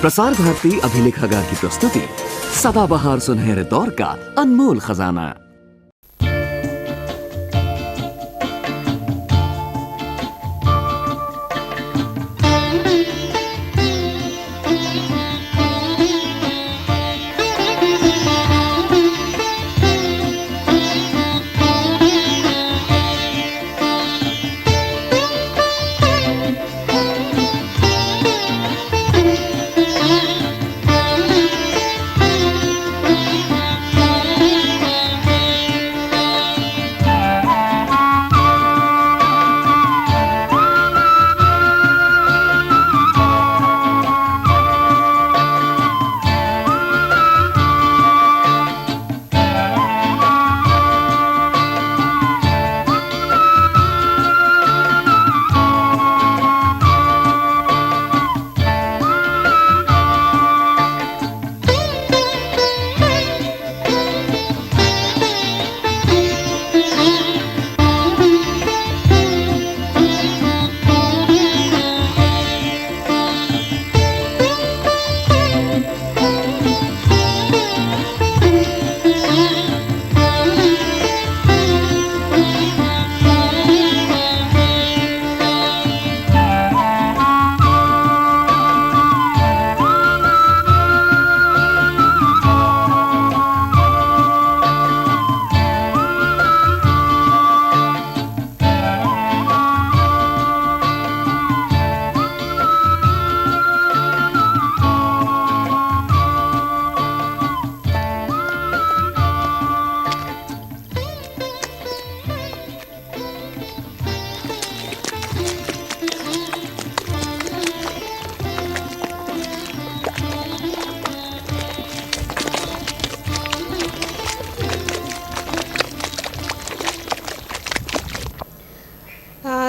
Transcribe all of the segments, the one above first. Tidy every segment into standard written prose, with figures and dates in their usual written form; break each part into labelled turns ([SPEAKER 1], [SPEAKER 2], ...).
[SPEAKER 1] प्रसार भारती अभिलेखागार की प्रस्तुति सदाबहार सुनहरे दौर का अनमोल खजाना।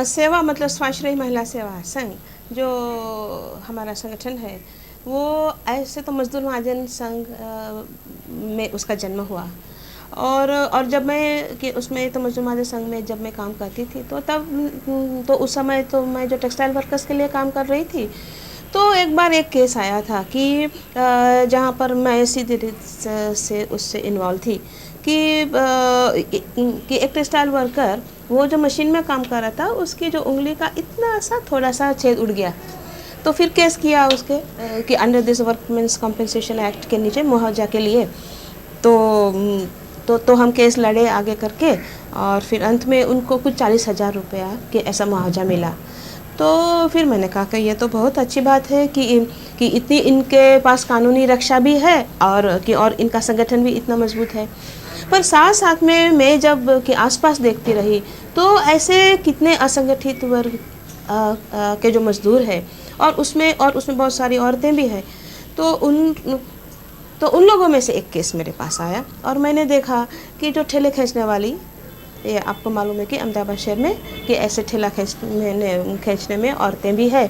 [SPEAKER 2] सेवा मतलब स्वाश्रयी महिला सेवा संघ जो हमारा संगठन है, वो ऐसे तो मजदूर महाजन संघ में उसका जन्म हुआ। और जब मैं कि उसमें तो मजदूर महाजन संघ में जब मैं काम करती थी तो तब तो उस समय तो मैं जो टेक्सटाइल वर्कर्स के लिए काम कर रही थी, तो एक बार एक केस आया था कि जहाँ पर मैं सीधी रीत से उससे इन्वॉल्व थी कि एक टेक्सटाइल वर्कर वो जो मशीन में काम कर रहा था, उसकी जो उंगली का इतना सा थोड़ा सा छेद उड़ गया। तो फिर केस किया उसके कि under this workmen's compensation act के नीचे मुआवजा के लिए। तो हम केस लड़े आगे करके, और फिर अंत में उनको कुछ 40,000 रुपया के ऐसा मुआवजा मिला। तो फिर मैंने कहा कि ये तो बहुत अच्छी बात है कि इतनी इनके पास कानूनी रक्षा भी है और इनका संगठन भी इतना मजबूत है। पर साथ साथ में मैं जब कि आसपास देखती रही तो ऐसे कितने असंगठित वर्ग के जो मजदूर हैं, और उसमें बहुत सारी औरतें भी हैं। तो उन लोगों में से एक केस मेरे पास आया और मैंने देखा कि जो ठेले खींचने वाली, ये आपको मालूम है कि अहमदाबाद शहर में कि ऐसे ठेला खींचने में औरतें भी है।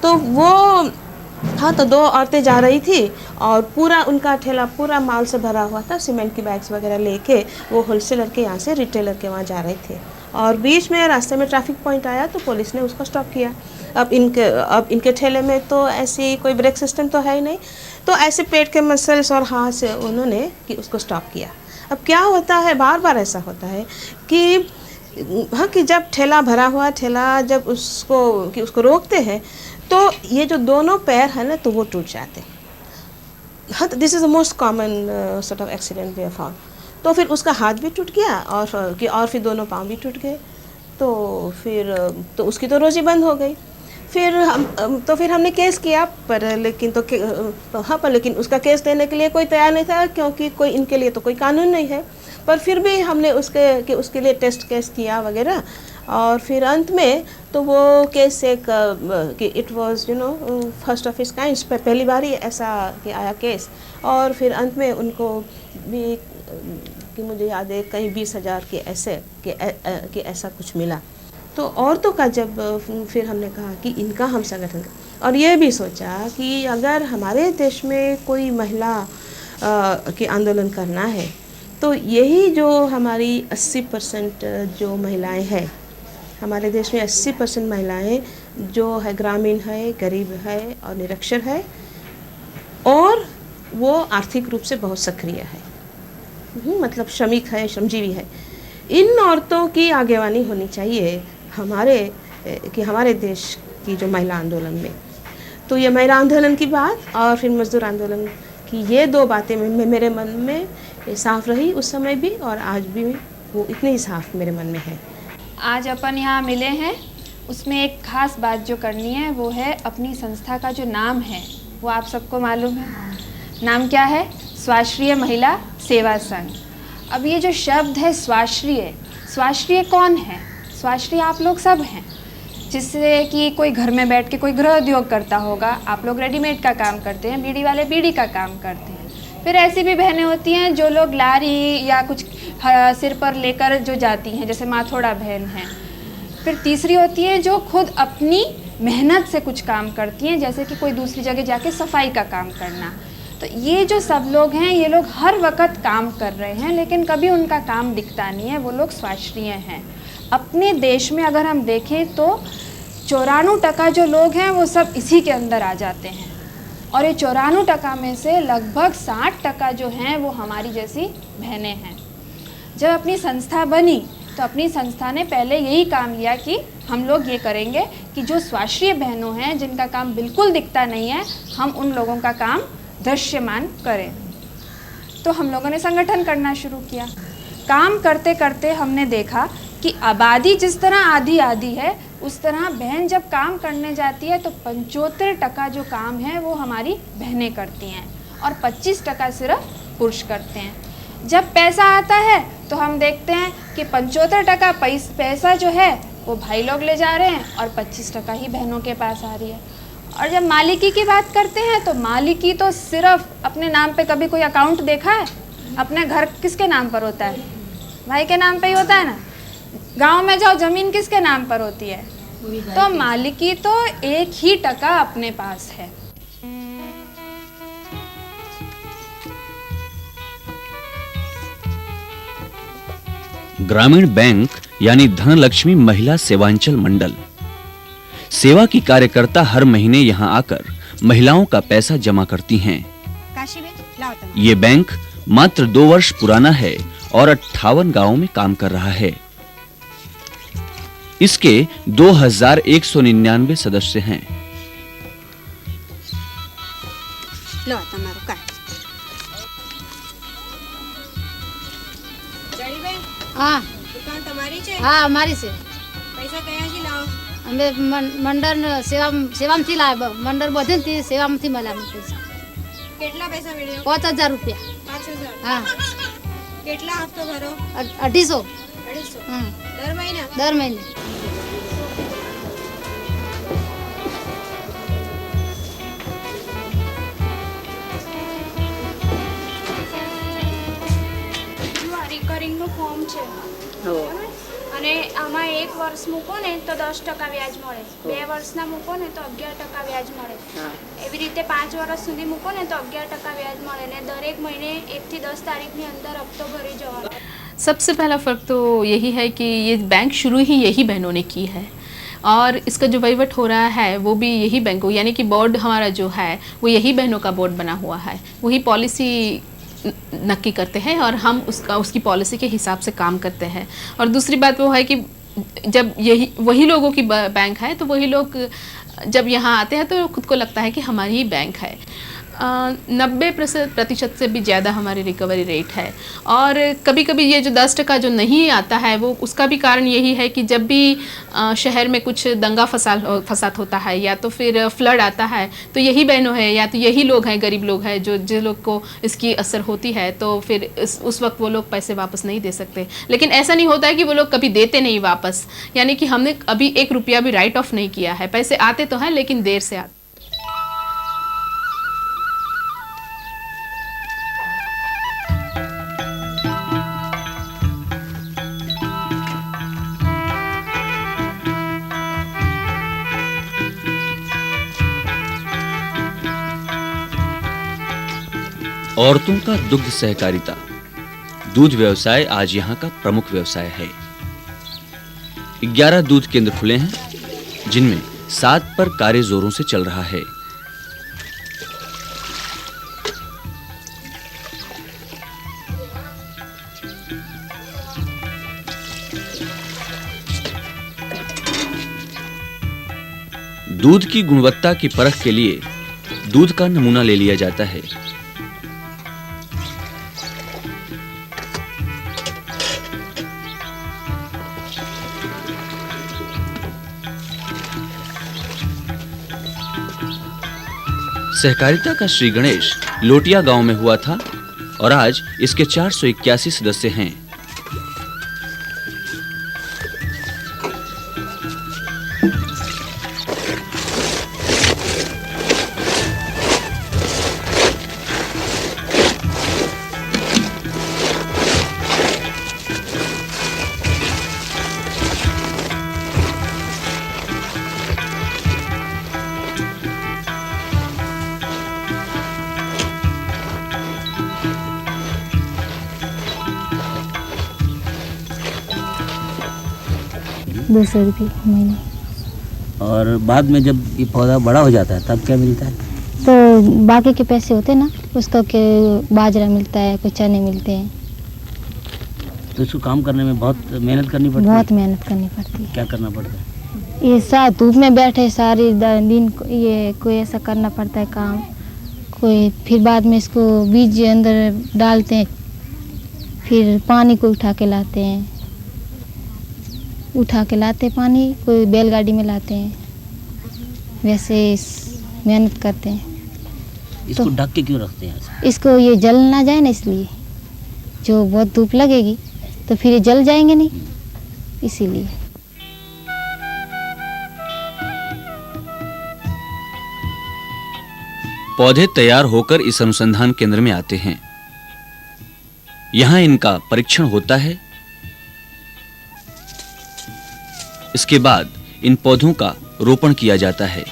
[SPEAKER 2] तो वो तो 2 औरतें जा रही थी और पूरा उनका ठेला पूरा माल से भरा हुआ था, सीमेंट की बैग्स वगैरह लेके वो होलसेलर के यहाँ से रिटेलर के वहाँ जा रहे थे। और बीच में रास्ते में ट्रैफिक पॉइंट आया तो पुलिस ने उसको स्टॉप किया। अब इनके ठेले में तो ऐसी कोई ब्रेक सिस्टम तो है ही नहीं, तो ऐसे पेट के मसल्स और हाथ से उन्होंने कि उसको स्टॉप किया। अब क्या होता है, बार बार ऐसा होता है कि जब ठेला भरा हुआ ठेला जब उसको रोकते हैं तो ये जो दोनों पैर है ना, तो वो टूट जाते हैं। हाँ, this is the most common sort of accident we have found. तो फिर उसका हाथ भी टूट गया और फिर दोनों पाँव भी टूट गए। तो उसकी तो रोज़ी बंद हो गई। फिर हमने केस किया, लेकिन उसका केस देने के लिए कोई तैयार नहीं था, क्योंकि इनके लिए तो कोई कानून नहीं है। पर फिर भी हमने उसके लिए टेस्ट केस किया वगैरह, और फिर अंत में तो वो केस कि it was first of its kind, पहली बार ही ऐसा कि आया केस। और फिर अंत में उनको भी कि मुझे याद है कहीं 20,000 के ऐसे कि ऐसा कुछ मिला। तो औरतों का जब फिर हमने कहा कि इनका हम संगठन और ये भी सोचा कि अगर हमारे देश में कोई महिला की आंदोलन करना है तो यही जो हमारी 80% जो महिलाएं हैं, हमारे देश में 80% महिलाएं जो है ग्रामीण है, गरीब है और निरक्षर है, और वो आर्थिक रूप से बहुत सक्रिय है, मतलब श्रमिक है, श्रमजीवी है। इन औरतों की आगेवानी होनी चाहिए हमारे देश की जो महिला आंदोलन में। तो ये महिला आंदोलन की बात और फिर मजदूर आंदोलन की ये दो बातें मेरे मन में साफ रही उस समय भी, और आज भी वो इतनी ही साफ मेरे मन में है।
[SPEAKER 3] आज अपन यहाँ मिले हैं, उसमें एक खास बात जो करनी है वो है अपनी संस्था का जो नाम है वो आप सबको मालूम है। नाम क्या है? स्वाश्रय महिला सेवा संघ। अब ये जो शब्द है स्वाश्रय, स्वाश्रय कौन है? स्वाश्रय आप लोग सब हैं, जिससे कि कोई घर में बैठ के कोई गृह उद्योग करता होगा, आप लोग रेडीमेड का काम करते हैं, बीड़ी वाले बीड़ी का काम करते हैं। फिर ऐसी भी बहनें होती हैं जो लोग लारी या कुछ सिर पर लेकर जो जाती हैं, जैसे माथोड़ा बहन है। फिर तीसरी होती है जो खुद अपनी मेहनत से कुछ काम करती हैं, जैसे कि कोई दूसरी जगह जाके सफाई का काम करना। तो ये जो सब लोग हैं, ये लोग हर वक्त काम कर रहे हैं, लेकिन कभी उनका काम दिखता नहीं है। वो लोग स्वाश्रय हैं। अपने देश में अगर हम देखें तो 94% जो लोग हैं वो सब इसी के अंदर आ जाते हैं, और ये 94% में से लगभग 60% जो हैं वो हमारी जैसी बहनें हैं। जब अपनी संस्था बनी तो अपनी संस्था ने पहले यही काम लिया कि हम लोग ये करेंगे कि जो स्वाश्रय बहनों हैं जिनका काम बिल्कुल दिखता नहीं है, हम उन लोगों का काम दृश्यमान करें। तो हम लोगों ने संगठन करना शुरू किया। काम करते करते हमने देखा कि आबादी जिस तरह आधी आधी है, उस तरह बहन जब काम करने जाती है तो 75% जो काम है वो हमारी बहनें करती हैं और 25% सिर्फ पुरुष करते हैं। जब पैसा आता है तो हम देखते हैं कि 75% पैसा जो है वो भाई लोग ले जा रहे हैं और 25% ही बहनों के पास आ रही है। और जब मालिकी की बात करते हैं तो मालिकी तो सिर्फ अपने नाम पे, कभी कोई अकाउंट देखा है? अपने घर किसके नाम पर होता है? भाई के नाम पे ही होता है ना। गांव में जाओ, जमीन किसके नाम पर होती है? तो मालिकी तो 1% अपने पास है।
[SPEAKER 1] ग्रामीण बैंक यानी धनलक्ष्मी महिला सेवांचल मंडल। सेवा की कार्यकर्ता हर महीने यहां आकर महिलाओं का पैसा जमा करती हैं। ये बैंक मात्र 2 वर्ष पुराना है और 58 गांवों में काम कर रहा है। इसके 2199 सदस्य हैं।
[SPEAKER 4] हाँ
[SPEAKER 5] दुकान तुम्हारी છે?
[SPEAKER 4] हाँ हमारी से
[SPEAKER 5] પૈસા કયાથી લાવો?
[SPEAKER 4] અમે મંડળ સેવામાંથી લાવે, મંડળ બધે ને સેવામાંથી મળે અમને પૈસા।
[SPEAKER 5] કેટલા પૈસા મળ્યો?
[SPEAKER 4] 5000 રૂપિયા।
[SPEAKER 5] 5000।
[SPEAKER 4] हाँ
[SPEAKER 5] કેટલા હફતો ભરો?
[SPEAKER 4] 250।
[SPEAKER 5] 250
[SPEAKER 4] हाँ
[SPEAKER 5] દર મહિના?
[SPEAKER 4] दर महीने।
[SPEAKER 6] રિકરિંગનું ફોર્મ છે બરાબર? અને આમાં 1 વર્ષ મૂકો ને તો 10% વ્યાજ મળે, 2 વર્ષના મૂકો ને તો 11% વ્યાજ મળે, એવી રીતે 5 વર્ષ સુધી મૂકો ને તો 11% વ્યાજ મળે ને દરેક મહિને 1 થી 10 તારીખની અંદર હપ્તો ભરી જવાનો।
[SPEAKER 7] सबसे पहला फ़र्क तो यही है कि ये बैंक शुरू ही यही बहनों ने की है और इसका जो वहीवट हो रहा है वो भी यही बैंकों, यानी कि बोर्ड हमारा जो है वो यही बहनों का बोर्ड बना हुआ है। वही पॉलिसी नक्की करते हैं और हम उसकी पॉलिसी के हिसाब से काम करते हैं। और दूसरी बात वो है कि जब वही लोगों की बैंक है तो वही लोग जब यहाँ आते हैं तो खुद को लगता है कि हमारी ही बैंक है। 90% से भी ज़्यादा हमारी रिकवरी रेट है। और कभी कभी ये जो 10% जो नहीं आता है वो उसका भी कारण यही है कि जब भी शहर में कुछ दंगा फसाद होता है या तो फिर फ्लड आता है तो यही बहनों है या तो यही लोग हैं, गरीब लोग हैं जो लोग को इसकी असर होती है, तो फिर उस वक्त वो लोग पैसे वापस नहीं दे सकते। लेकिन ऐसा नहीं होता है कि वो लोग कभी देते नहीं वापस, यानी कि हमने अभी 1 रुपया भी राइट ऑफ नहीं किया है। पैसे आते तो हैं लेकिन देर से आते।
[SPEAKER 1] औरतों का दुग्ध सहकारिता, दूध व्यवसाय आज यहाँ का प्रमुख व्यवसाय है। 11 दूध केंद्र खुले हैं जिनमें 7 पर कार्य जोरों से चल रहा है। दूध की गुणवत्ता की परख के लिए दूध का नमूना ले लिया जाता है। सहकारिता का श्री गणेश लोटिया गांव में हुआ था और आज इसके 481 सदस्य हैं।
[SPEAKER 8] ₹200 महीने।
[SPEAKER 9] और बाद में जब ये पौधा बड़ा हो जाता है तब क्या मिलता है?
[SPEAKER 8] तो बाकी के पैसे होते हैं ना, उसका के बाजरा मिलता है, कुछ चने मिलते हैं।
[SPEAKER 9] तो इसको काम करने में बहुत मेहनत करनी पड़ती है?
[SPEAKER 8] बहुत मेहनत करनी पड़ती है।
[SPEAKER 9] क्या करना पड़ता है?
[SPEAKER 8] ये साथ धूप में बैठे सारी दिन ये कोई ऐसा करना पड़ता है काम, कोई फिर बाद में इसको बीज अंदर डालते हैं, फिर पानी को उठा के लाते हैं, पानी कोई बैलगाड़ी में लाते हैं, वैसे मेहनत करते हैं।
[SPEAKER 9] इसको ढक के क्यों रखते हैं?
[SPEAKER 8] इसको ये जल ना जाए ना, इसलिए जो बहुत धूप लगेगी तो फिर ये जल जाएंगे नहीं, इसीलिए।
[SPEAKER 1] पौधे तैयार होकर इस अनुसंधान केंद्र में आते हैं। यहां इनका परीक्षण होता है। इसके बाद इन पौधों का रोपण किया जाता है।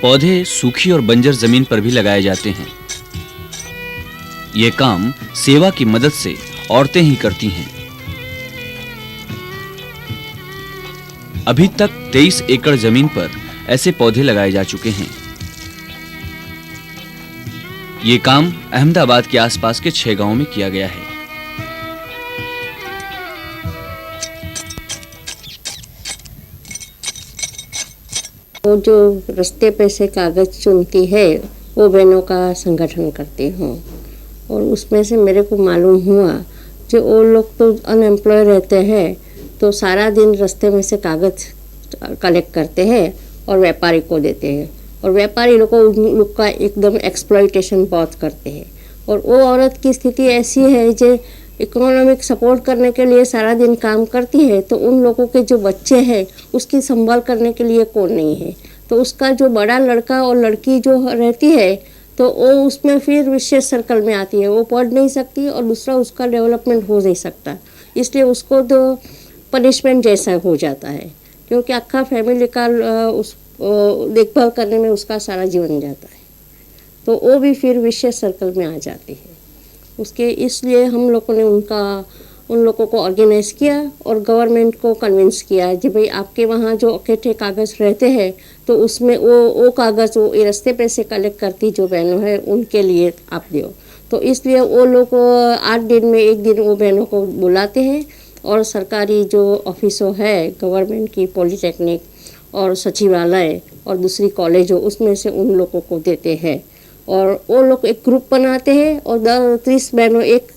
[SPEAKER 1] पौधे सूखी और बंजर जमीन पर भी लगाए जाते हैं। यह काम सेवा की मदद से औरतें ही करती हैं। अभी तक 23 एकड़ जमीन पर ऐसे पौधे लगाए जा चुके हैं। ये काम अहमदाबाद के आसपास के 6 गांवों में किया गया है।
[SPEAKER 10] वो जो रास्ते पे से कागज़ चुनती है वो बहनों का संगठन करती हूँ, और उसमें से मेरे को मालूम हुआ जो वो लोग तो अनएम्प्लॉय रहते हैं तो सारा दिन रास्ते में से कागज़ कलेक्ट करते हैं और व्यापारी को देते हैं, और व्यापारी लोग उन लोग का एकदम एक्सप्लॉइटेशन बहुत करते हैं। और वो औरत की स्थिति ऐसी है जो इकोनॉमिक सपोर्ट करने के लिए सारा दिन काम करती है, तो उन लोगों के जो बच्चे हैं उसकी संभाल करने के लिए कौन नहीं है। तो उसका जो बड़ा लड़का और लड़की जो रहती है तो वो उसमें फिर विशेष सर्कल में आती है, वो पढ़ नहीं सकती और दूसरा उसका डेवलपमेंट हो नहीं सकता, इसलिए उसको तो पनिशमेंट जैसा हो जाता है, क्योंकि अक्का फैमिली का उस देखभाल करने में उसका सारा जीवन जाता है, तो वो भी फिर विशेष सर्कल में आ जाती है उसके। इसलिए हम लोगों ने उन लोगों को ऑर्गेनाइज किया और गवर्नमेंट को कन्विंस किया कि भाई आपके वहाँ जो इकट्ठे कागज़ रहते हैं तो उसमें वो कागज़ वो रास्ते पे से कलेक्ट करती जो बहनों हैं उनके लिए आप दो। तो इसलिए वो लोग 8 दिन में एक दिन वो बहनों को बुलाते हैं और सरकारी जो ऑफिसों है गवर्नमेंट की, पॉलीटेक्निक और सचिवालय और दूसरी कॉलेजों, उसमें से उन लोगों को देते हैं, और वो लोग एक ग्रुप बनाते हैं और 30 बहनों एक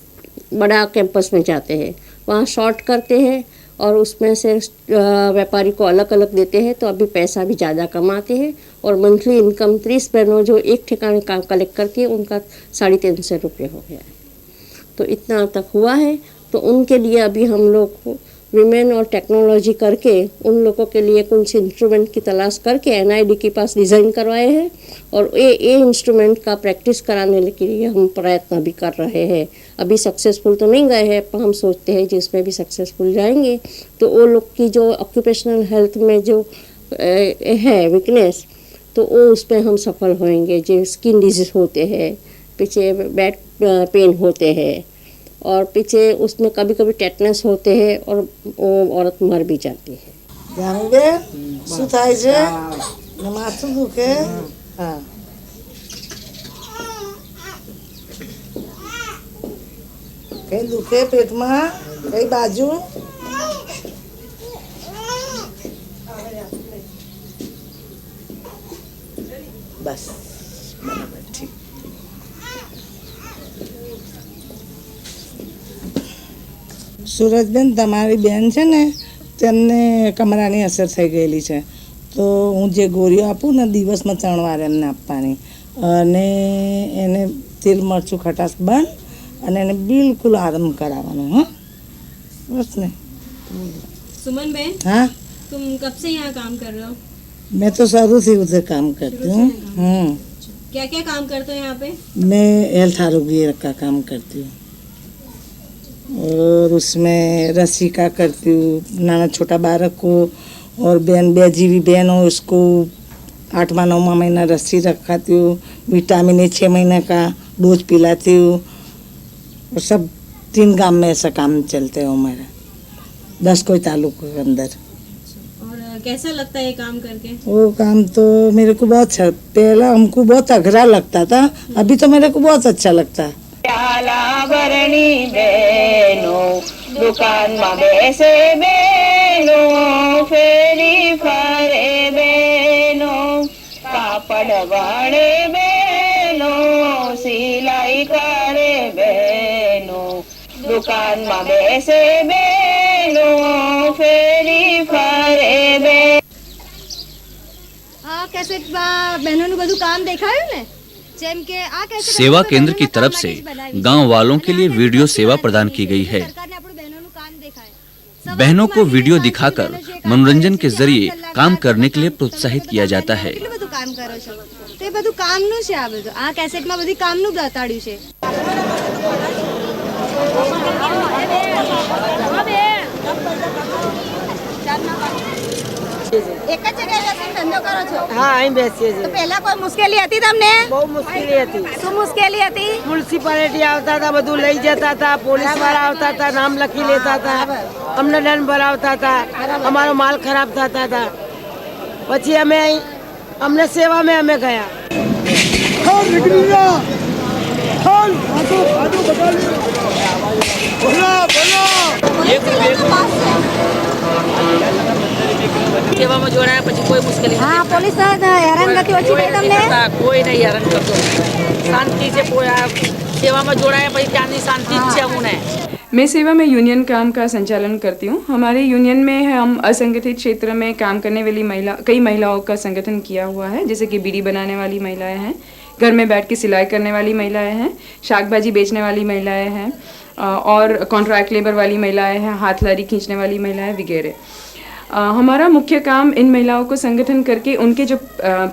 [SPEAKER 10] बड़ा कैंपस में जाते हैं, वहाँ शॉर्ट करते हैं और उसमें से व्यापारी को अलग अलग देते हैं, तो अभी पैसा भी ज़्यादा कमाते हैं। और मंथली इनकम 30 बहनों जो एक ठिकाने काम कलेक्ट करती है उनका 350 रुपये हो गया है। तो इतना तक हुआ है। तो उनके लिए अभी हम लोग विमेन और टेक्नोलॉजी करके उन लोगों के लिए कुछ इंस्ट्रूमेंट की तलाश करके NID के पास डिज़ाइन करवाए हैं, और ये इंस्ट्रूमेंट का प्रैक्टिस कराने के लिए हम प्रयत्न भी कर रहे हैं। अभी सक्सेसफुल तो नहीं गए हैं, पर हम सोचते हैं जिसमें भी सक्सेसफुल जाएंगे तो वो लोग की जो ऑक्यूपेशनल हेल्थ में जो है वीकनेस, तो वो उस पर हम सफल होएंगे। जो स्किन डिजीज होते हैं, पीछे बैक पेन होते हैं, और पीछे उसमें कभी कभी टेटनस होते हैं और वो औरत मर भी जाती है।
[SPEAKER 11] જાનબે શું થાય છે ને માથું દુખે હા કઈ દુખે પેટમાં કઈ બાજુ બસ બરાબર ઠીક સુરજબેન તમારી બેન છે ને તેમને કમરાની અસર થઈ ગયેલી છે તો હું જે ગોળીઓ આપું ને દિવસમાં 3 વાર એમને આપવાની અને એને તેલ મરચું ખટાશ બંધ અને એને બિલકુલ આરામ કરાવવાનો હા બસ ને
[SPEAKER 5] सुमन बहन
[SPEAKER 11] हाँ
[SPEAKER 5] तुम कब से यहाँ काम कर रहे हो?
[SPEAKER 11] मैं तो शुरू से उधर काम करती हूँ
[SPEAKER 5] क्या क्या काम करते हो यहाँ पे?
[SPEAKER 11] मैं हेल्थ आरोग्य का काम करती हूँ और उसमें रस्सी का करती हूँ नाना छोटा बालक को और बहन बेजीवी बहन हो उसको 8वां 9वां महीना रस्सी रखाती हूँ विटामिन ए 6 महीने का डोज पिलाती हूँ और सब 3 गांव में ऐसा काम चलते हैं हमारा 10 कोई तालुकों के अंदर
[SPEAKER 5] और कैसा लगता है ये काम करके?
[SPEAKER 11] वो काम तो मेरे को बहुत अच्छा पहला हमको बहुत अघरा लगता था अभी तो मेरे को बहुत अच्छा लगता है
[SPEAKER 12] भरणी बेनो दुकान में बेसे बेनो फेरी फरे बेनो पापड़ वाड़े बेनो सिलाई करे बेनो दुकान में बेसे बेनो फेरी फरे बेनो
[SPEAKER 4] આ કેસે બહેનોનું બધું કામ દેખાયું ને જેમ કે આ કેસે
[SPEAKER 1] सेवा केंद्र की तरफ से गांव वालों के लिए वीडियो सेवा प्रदान की गई है।
[SPEAKER 4] સરકારને આપણું બહેનોનું કામ દેખાય
[SPEAKER 1] बहनों को वीडियो दिखाकर मनोरंजन के जरिए काम करने के लिए प्रोत्साहित किया जाता है।
[SPEAKER 4] કેટલું બધું કામ કરો છો તો એ બધું કામનું છે આ બધું આ કેસેટમાં બધી કામનું બતાડ્યું છે
[SPEAKER 5] એક જ જગ્યાએ બેસીને ધંધો કરો છો?
[SPEAKER 11] हाँ અહીં બેસીએ
[SPEAKER 5] તો
[SPEAKER 11] છીએ
[SPEAKER 5] પહેલા કોઈ મુશ્કેલી હતી તમને?
[SPEAKER 11] બહુ મુશ્કેલી હતી
[SPEAKER 5] શું મુશ્કેલી હતી?
[SPEAKER 11] મ્યુનિસિપાલિટી આવતા હતા બધું લઈ જતા હતા પોલીસ વાળા આવતા હતા નામ લખી લેતા હતા અમને દંડ ભરાવતા હતા અમારો માલ ખરાબ થતા હતા પછી અમે અમને સેવામાં અમે ગયા
[SPEAKER 13] સેવામાં જોડાયા પછી કોઈ મુશ્કેલી
[SPEAKER 5] હા પોલીસ હેરાનગતિ ઓછી થઈ તમને?
[SPEAKER 13] કોઈ નહીં હેરાન કરતો શાંતિ છે સેવામાં જોડાયા પછી ત્યાંની શાંતિ જ છે અમને
[SPEAKER 14] मैं सेवा में यूनियन काम का संचालन करती हूँ। हमारे यूनियन में हम असंगठित क्षेत्र में काम करने वाली कई महिलाओं का संगठन किया हुआ है, जैसे कि बीड़ी बनाने वाली महिलाएं हैं, घर में बैठ के सिलाई करने वाली महिलाएं हैं, शाक भाजी बेचने वाली महिलाएं हैं और कॉन्ट्रैक्ट लेबर वाली महिलाएं हैं, हाथ लारी खींचने वाली महिलाएं वगैरह। हमारा मुख्य काम इन महिलाओं को संगठन करके उनके जो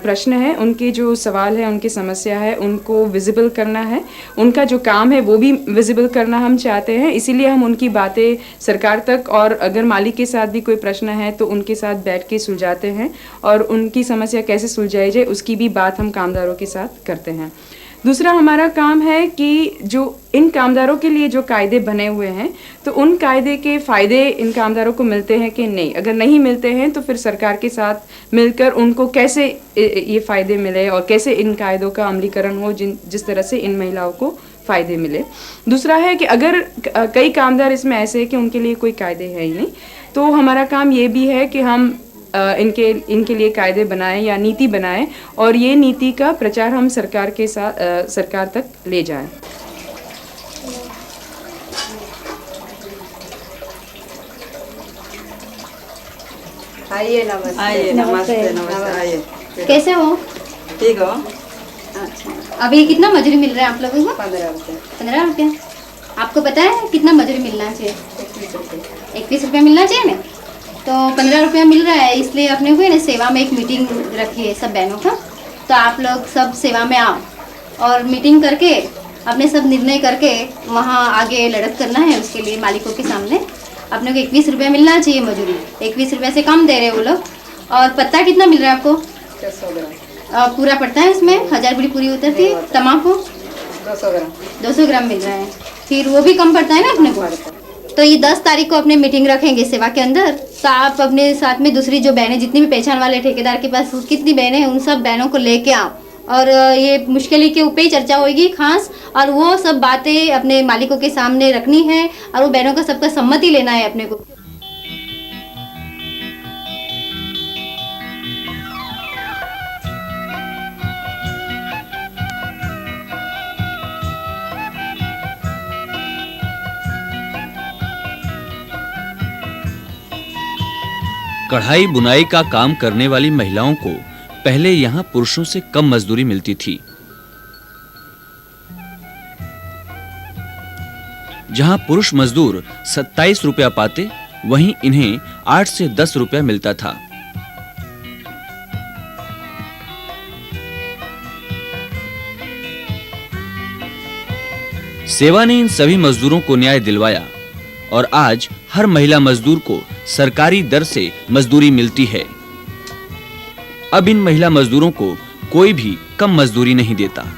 [SPEAKER 14] प्रश्न है, उनके जो सवाल है, उनकी समस्या है, उनको विजिबल करना है। उनका जो काम है वो भी विजिबल करना हम चाहते हैं, इसीलिए हम उनकी बातें सरकार तक और अगर मालिक के साथ भी कोई प्रश्न है तो उनके साथ बैठ के सुलझाते हैं और उनकी समस्या कैसे सुलझाई जाए उसकी भी बात हम कामदारों के साथ करते हैं। दूसरा हमारा काम है कि जो इन कामदारों के लिए जो कायदे बने हुए हैं तो उन कायदे के फ़ायदे इन कामदारों को मिलते हैं कि नहीं, अगर नहीं मिलते हैं तो फिर सरकार के साथ मिलकर उनको कैसे ये फ़ायदे मिले और कैसे इन कायदों का अमलीकरण हो जिस तरह से इन महिलाओं को फ़ायदे मिले। दूसरा है कि अगर कई कामदार इसमें ऐसे हैं कि उनके लिए कोई कायदे है ही नहीं, तो हमारा काम ये भी है कि हम इनके लिए कायदे बनाएं या नीति बनाएं और ये नीति का प्रचार हम सरकार के साथ सरकार तक ले जाएं।
[SPEAKER 15] आइए नमस्ते। आइए नमस्ते नमस्ते आइए।
[SPEAKER 4] कैसे हो?
[SPEAKER 15] ठीक हो?
[SPEAKER 4] अच्छा अभी कितना मजदूरी मिल रहा है आप लोगों को?
[SPEAKER 15] 15 रुपये।
[SPEAKER 4] 15 रुपये। आपको पता है कितना मजदूरी मिलना चाहिए?
[SPEAKER 15] 21 रुपये।
[SPEAKER 4] 21 रुपये मिलना चाहिए ना, तो 15 रुपया मिल रहा है, इसलिए अपने को ना सेवा में एक मीटिंग रखी है सब बहनों का, तो आप लोग सब सेवा में आओ और मीटिंग करके अपने सब निर्णय करके वहाँ आगे लड़त करना है। उसके लिए मालिकों के सामने अपने को 21 रुपया मिलना चाहिए मजदूरी, 21 रुपये से कम दे रहे वो लोग। और पत्ता कितना मिल रहा है आपको?
[SPEAKER 15] 200 ग्राम
[SPEAKER 4] पूरा पड़ता है उसमें, 1000 बीड़ी पूरी उतरती है। तम्बाकू
[SPEAKER 15] 200 ग्राम
[SPEAKER 4] 200 ग्राम मिल रहा है, फिर वो भी कम पड़ता है ना अपने को। तो ये 10 तारीख को अपने मीटिंग रखेंगे सेवा के अंदर। तो आप अपने साथ में दूसरी जो बहनें, जितनी भी पहचान वाले ठेकेदार के पास कितनी बहनें हैं, उन सब बहनों को लेके आओ और ये मुश्किल के ऊपर ही चर्चा होगी खास, और वो सब बातें अपने मालिकों के सामने रखनी है और वो बहनों का सबका सम्मति लेना है अपने को।
[SPEAKER 1] कढ़ाई बुनाई का काम करने वाली महिलाओं को पहले यहाँ पुरुषों से कम मजदूरी मिलती थी। जहाँ पुरुष मजदूर 27 रुपया पाते, वहीं इन्हें 8 से 10 रुपया मिलता था। सेवा ने इन सभी मजदूरों को न्याय दिलवाया और आज हर महिला मजदूर को सरकारी दर से मजदूरी मिलती है। अब इन महिला मजदूरों को कोई भी कम मजदूरी नहीं देता।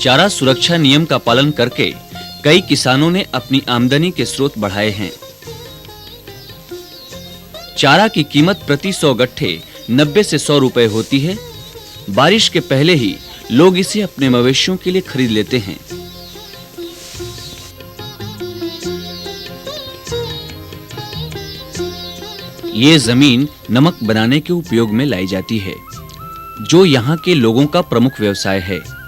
[SPEAKER 1] चारा सुरक्षा नियम का पालन करके कई किसानों ने अपनी आमदनी के स्रोत बढ़ाए हैं। चारा की कीमत प्रति 100 गट्ठे 90 से 100 रुपए होती है। बारिश के पहले ही लोग इसे अपने मवेशियों के लिए खरीद लेते हैं। ये जमीन नमक बनाने के उपयोग में लाई जाती है, जो यहाँ के लोगों का प्रमुख व्यवसाय है।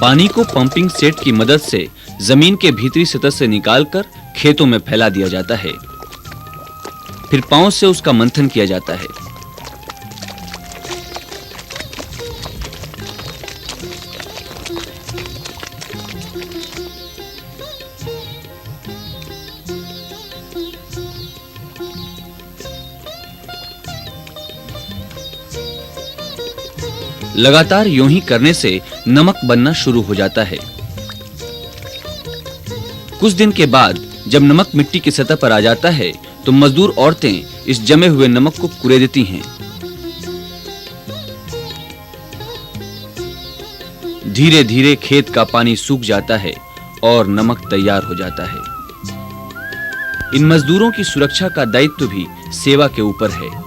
[SPEAKER 1] पानी को पंपिंग सेट की मदद से जमीन के भीतरी सतह से निकालकर खेतों में फैला दिया जाता है। फिर पांव से उसका मंथन किया जाता है। लगातार यूं ही करने से नमक बनना शुरू हो जाता है। कुछ दिन के बाद जब नमक मिट्टी की सतह पर आ जाता है तो मजदूर औरतें इस जमे हुए नमक को कुरेद देती हैं। धीरे-धीरे खेत का पानी सूख जाता है और नमक तैयार हो जाता है। इन मजदूरों की सुरक्षा का दायित्व भी सेवा के ऊपर है।